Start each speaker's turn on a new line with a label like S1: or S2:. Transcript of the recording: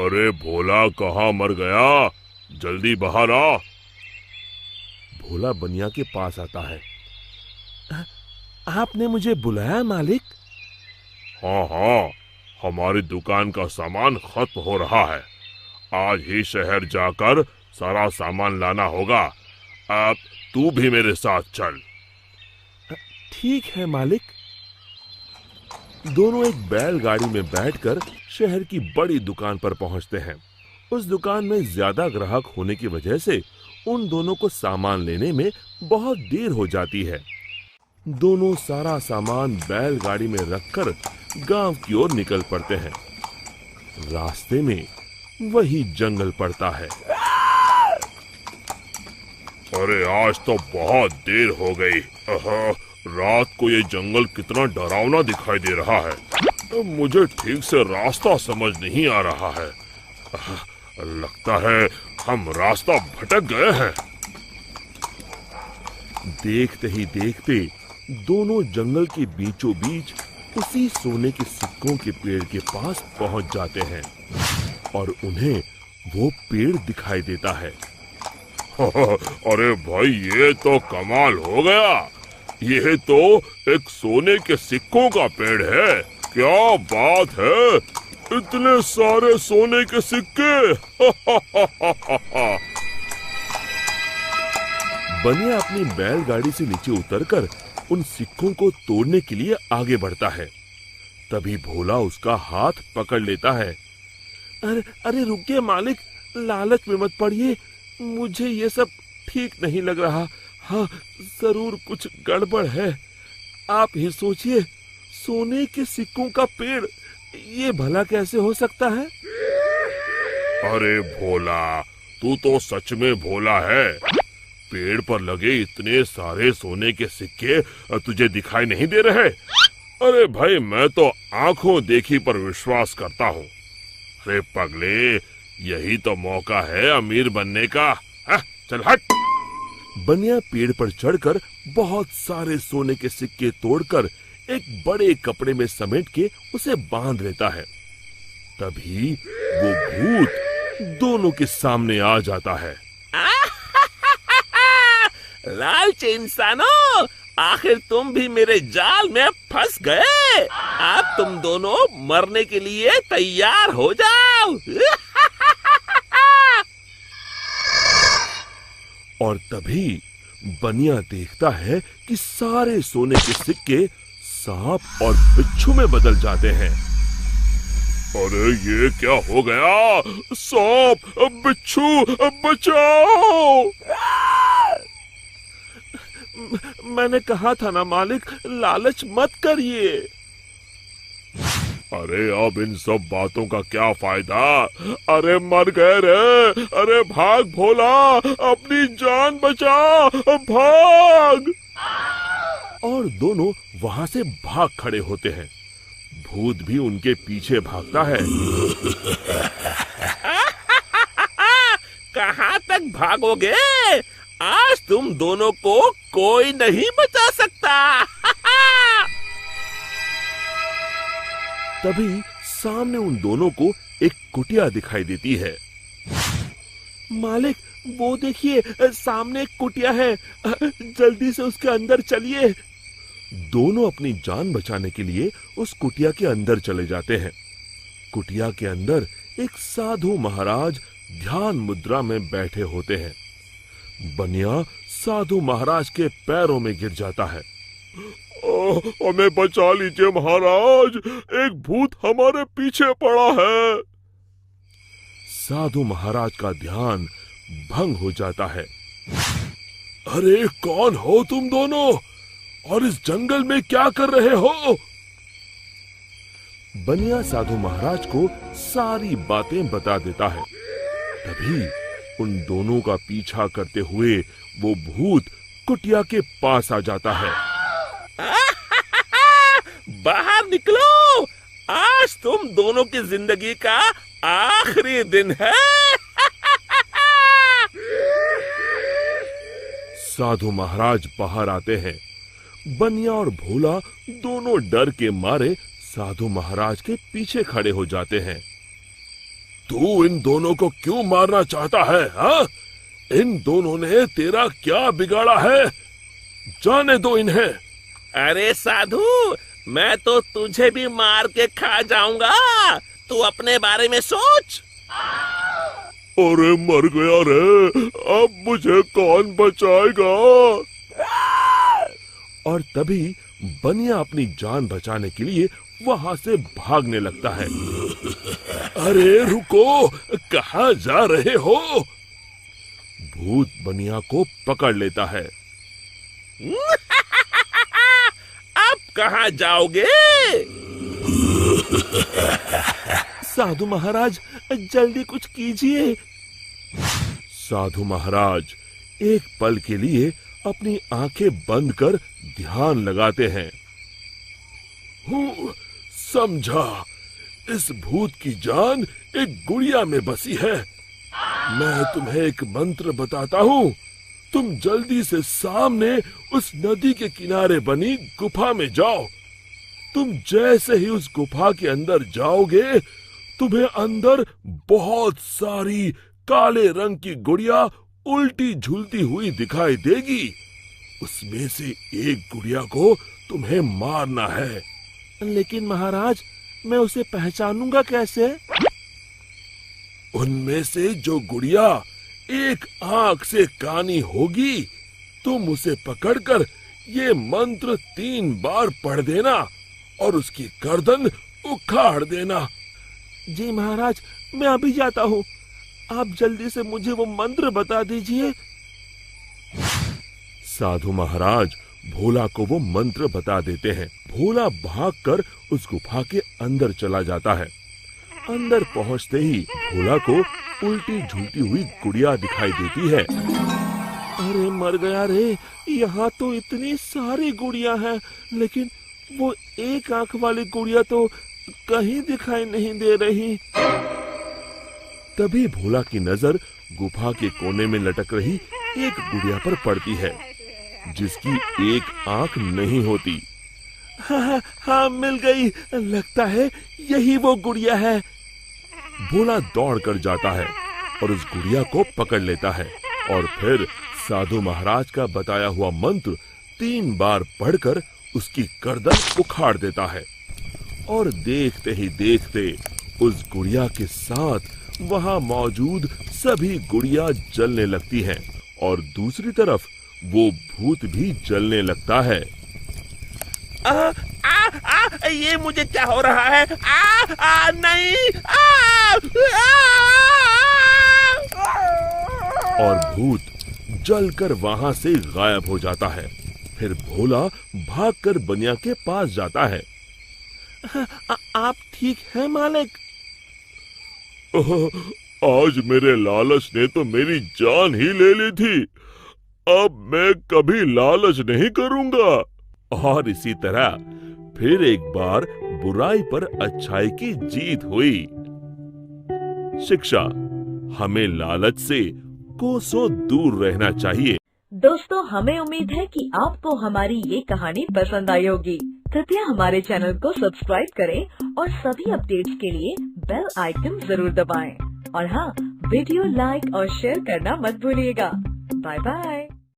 S1: अरे भोला कहाँ मर गया? जल्दी बाहर आ।
S2: भोला बनिया के पास आता है। आपने मुझे बुलाया मालिक?
S1: हाँ हाँ, हमारी दुकान का सामान खत्म हो रहा है। आज ही शहर जाकर सारा सामान लाना होगा। अब तू भी मेरे साथ चल।
S2: ठीक है मालिक। दोनों एक बैलगाड़ी में बैठकर शहर की बड़ी दुकान पर पहुंचते हैं। उस दुकान में ज्यादा ग्राहक होने की वजह से उन दोनों को सामान लेने में बहुत देर हो जाती है। दोनों सारा सामान बैलगाड़ी में रखकर गांव की ओर निकल पड़ते हैं। रास्ते में वही जंगल पड़ता है।
S1: अरे आज तो बहुत देर हो गई। रात को ये जंगल कितना डरावना दिखाई दे रहा है। मुझे ठीक से रास्ता समझ नहीं आ रहा है। लगता है हम रास्ता भटक गए हैं।
S2: देखते ही देखते दोनों जंगल के बीचों बीच उसी सोने के सिक्कों के पेड़ के पास पहुंच जाते हैं और उन्हें वो पेड़ दिखाई देता है।
S1: अरे भाई, ये तो कमाल हो गया। ये तो एक सोने के सिक्कों का पेड़ है। क्या बात है, इतने सारे सोने के सिक्के।
S2: बनिया अपनी बैलगाड़ी से नीचे उतरकर उन सिक्कों को तोड़ने के लिए आगे बढ़ता है। तभी भोला उसका हाथ पकड़ लेता है। अरे अरे रुकिए मालिक, लालच में मत पड़िए। मुझे ये सब ठीक नहीं लग रहा। हाँ, जरूर कुछ गड़बड़ है। आप ही सोचिए, सोने के सिक्कों का पेड़, ये भला कैसे हो सकता है?
S1: अरे भोला, तू तो सच में भोला है। पेड़ पर लगे इतने सारे सोने के सिक्के तुझे दिखाई नहीं दे रहे? अरे भाई, मैं तो आंखों देखी पर विश्वास करता हूँ। अरे पगले, यही तो मौका है अमीर बनने का। चल हट।
S2: बनिया पेड़ पर चढ़कर बहुत सारे सोने के सिक्के तोड़कर एक बड़े कपड़े में समेट के उसे बांध लेता है। तभी वो भूत दोनों के सामने आ जाता है।
S3: लालची इंसानों, आखिर तुम भी मेरे जाल में फंस गए। अब तुम दोनों मरने के लिए तैयार हो जाओ।
S2: और तभी बनिया देखता है कि सारे सोने के सिक्के सांप और बिच्छू में बदल जाते हैं।
S1: अरे ये क्या हो गया? सांप, बिच्छू, बचाओ!
S2: मैंने कहा था ना मालिक, लालच मत करिए।
S1: अरे अब इन सब बातों का क्या फायदा? अरे मर गए रे। अरे भाग भोला, अपनी जान बचा, भाग!
S2: और दोनों वहां से भाग खड़े होते हैं। भूत भी उनके पीछे भागता है।
S3: कहाँ तक भागोगे? आज तुम दोनों को कोई नहीं बचा सकता।
S2: तभी सामने उन दोनों को एक कुटिया दिखाई देती है। मालिक, वो देखिए, सामने एक कुटिया है। जल्दी से उसके अंदर चलिए। दोनों अपनी जान बचाने के लिए उस कुटिया के अंदर चले जाते हैं। कुटिया के अंदर एक साधु महाराज ध्यान मुद्रा में बैठे होते हैं। बनिया साधु महाराज के पैरों में गिर जाता है।
S1: हमें बचा लीजिए महाराज, एक भूत हमारे पीछे पड़ा है।
S2: साधु महाराज का ध्यान भंग हो जाता है।
S1: अरे कौन हो तुम दोनों, और इस जंगल में क्या कर रहे हो?
S2: बनिया साधु महाराज को सारी बातें बता देता है। तभी उन दोनों का पीछा करते हुए वो भूत कुटिया के पास आ जाता है।
S3: बाहर निकलो, आज तुम दोनों की जिंदगी का आखिरी दिन है।
S2: साधु महाराज बाहर आते हैं। बनिया और भोला दोनों डर के मारे साधु महाराज के पीछे खड़े हो जाते हैं। तू इन दोनों को क्यों मारना चाहता है? हाँ, इन दोनों ने तेरा क्या बिगाड़ा है? जाने दो इन्हें।
S3: अरे साधु, मैं तो तुझे भी मार के खा जाऊंगा। तू अपने बारे में सोच।
S2: अरे मर गया रे, अब मुझे कौन बचाएगा? और तभी बनिया अपनी जान बचाने के लिए वहां से भागने लगता है। अरे रुको, कहाँ जा रहे हो? भूत बनिया को पकड़ लेता है।
S3: अब कहाँ जाओगे?
S2: साधु महाराज, जल्दी कुछ कीजिए। साधु महाराज एक पल के लिए अपनी आंखें बंद कर ध्यान लगाते हैं। समझा, इस भूत की जान एक गुड़िया में बसी है। मैं तुम्हें एक मंत्र बताता हूँ। तुम जल्दी से सामने उस नदी के किनारे बनी गुफा में जाओ। तुम जैसे ही उस गुफा के अंदर जाओगे, तुम्हें अंदर बहुत सारी काले रंग की गुड़िया उल्टी झूलती हुई दिखाई देगी। उसमें से एक गुड़िया को तुम्हें मारना है।
S4: लेकिन महाराज, मैं उसे पहचानूंगा कैसे?
S2: उनमें से जो गुड़िया एक आंख से कानी होगी, तुम उसे पकड़कर ये मंत्र 3 बार पढ़ देना और उसकी गर्दन उखाड़ देना।
S4: जी महाराज, मैं अभी जाता हूँ। आप जल्दी से मुझे वो मंत्र बता दीजिए।
S2: साधु महाराज भोला को वो मंत्र बता देते हैं। भोला भागकर उस गुफा के अंदर चला जाता है। अंदर पहुंचते ही भोला को उल्टी झूलती हुई गुड़िया दिखाई देती है।
S4: अरे मर गया रे, यहाँ तो इतनी सारी गुड़िया हैं, लेकिन वो एक आंख वाली गुड़िया तो कहीं दिखाई नहीं दे रही।
S2: तभी भोला की नजर गुफा के कोने में लटक रही एक गुड़िया पर पड़ती है, जिसकी एक आंख नहीं होती।
S4: हाँ, हाँ मिल गई। लगता है यही वो गुड़िया है।
S2: भोला दौड़ कर जाता है और उस गुड़िया को पकड़ लेता है और फिर साधु महाराज का बताया हुआ मंत्र 3 बार पढ़कर उसकी गर्दन उखाड़ देता है। और देखते ही देखते उस गुड़िया के साथ वहां मौजूद सभी गुड़िया जलने लगती हैं और दूसरी तरफ वो भूत भी जलने लगता है।
S3: ये मुझे क्या हो रहा है? नहीं।
S2: और भूत जलकर वहां से गायब हो जाता है। फिर भोला भागकर बनिया के पास जाता है।
S4: आप ठीक हैं मालिक?
S2: आज मेरे लालच ने तो मेरी जान ही ले ली थी। अब मैं कभी लालच नहीं करूंगा। और इसी तरह फिर एक बार बुराई पर अच्छाई की जीत हुई। शिक्षा, हमें लालच से कोसों दूर रहना चाहिए।
S5: दोस्तों, हमें उम्मीद है कि आपको हमारी ये कहानी पसंद आई होगी। कृपया हमारे चैनल को सब्सक्राइब करें और सभी अपडेट्स के लिए बेल आइकन जरूर दबाएं। और हाँ, वीडियो लाइक और शेयर करना मत भूलिएगा। Bye bye.